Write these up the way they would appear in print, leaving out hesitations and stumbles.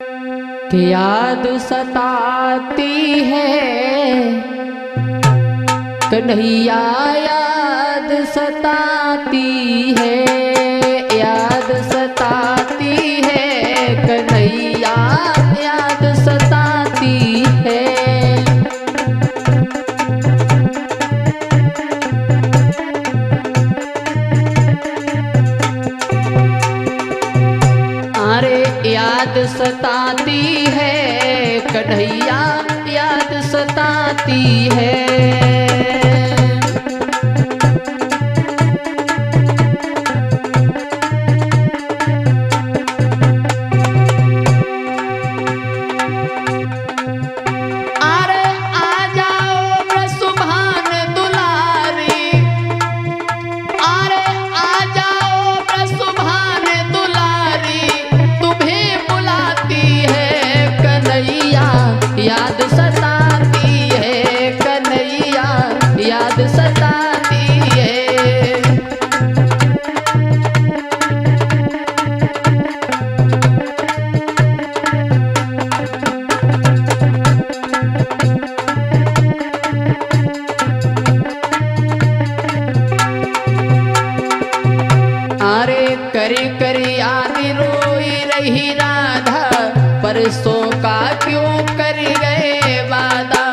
कि याद सताती है कन्हैया, याद सताती है, याद सताती है कन्हैया, याद सताती है। अरे याद सताती है कन्हैया, याद सताती है। याद सताती है कन्हैया, याद सताती है। अरे करी करी आदि रोई रही राधा, परसों का क्यों कर गए वादा।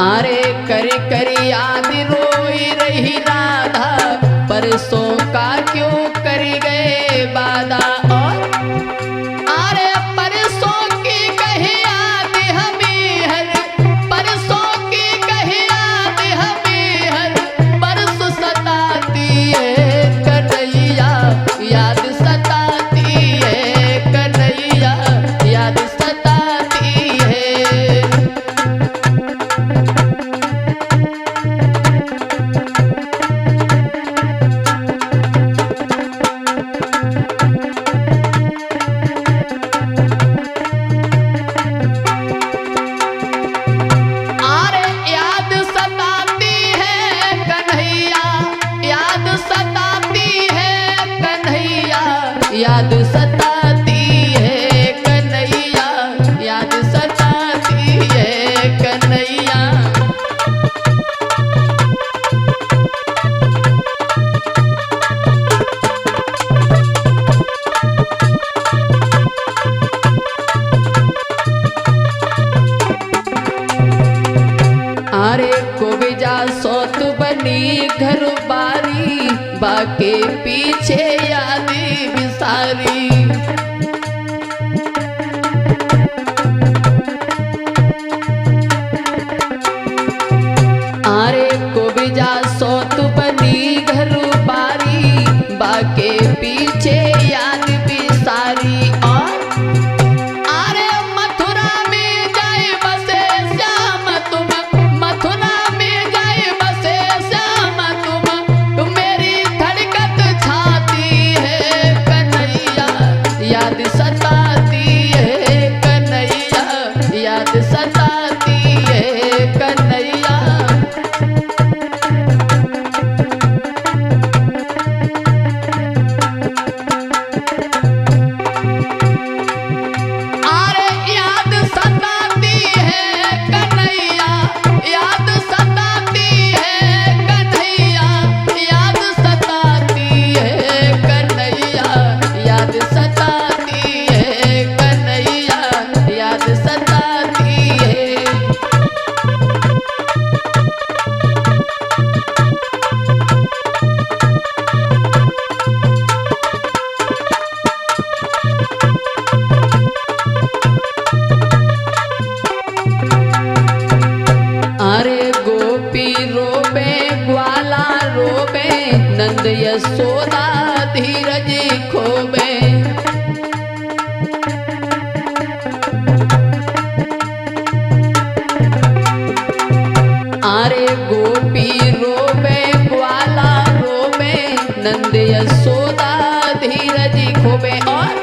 अरे करी करी आदि रोई रही राधा, परसों का क्यों कर गए वादा। और अरे परसों की कही याद हमें हर, परसों की कही याद हमें हर बरस सताती है कन्हैया, याद सताती है कन्हैया, याद सताती है। याद सताती है कन्हैया, याद सताती है कन्हैया। अरे कोबिजा सौत बनी घर बारी, बाके पीछे यादी बिसारी। अरे कोबिजा सौत बनी घर बारी, बाके पीछे याद बिसारी। और अरे मथुरा में जाए बसे श्याम तुम, मथुरा में जाए बसे श्याम तुम मेरी धड़कत छाती है कन्हैया, याद सताती है कन्हैया, याद सताती है कन्हैया। नंद यशोदा धीरज खोबे। अरे गोपी रोबे ग्वाला रोबे, नंद यशोदा धीरज खोबे। और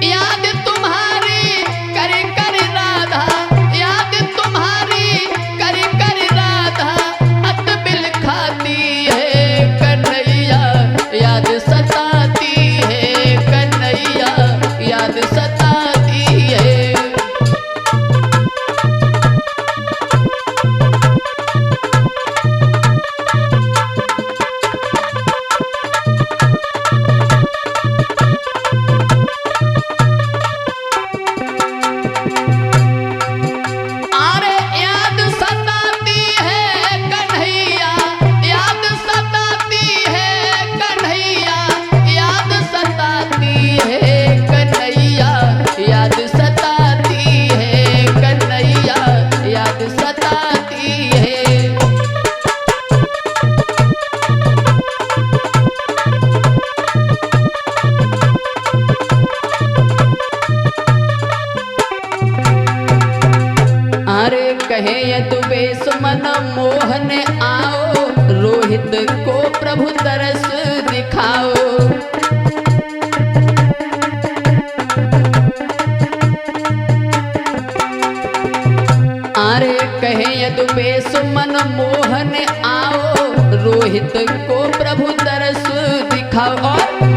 याद तुम्हारी कर कर राधा, याद तुम्हारी कर कर राधा, अत बिल भवन आओ, रोहित को प्रभु तरस दिखाओ। और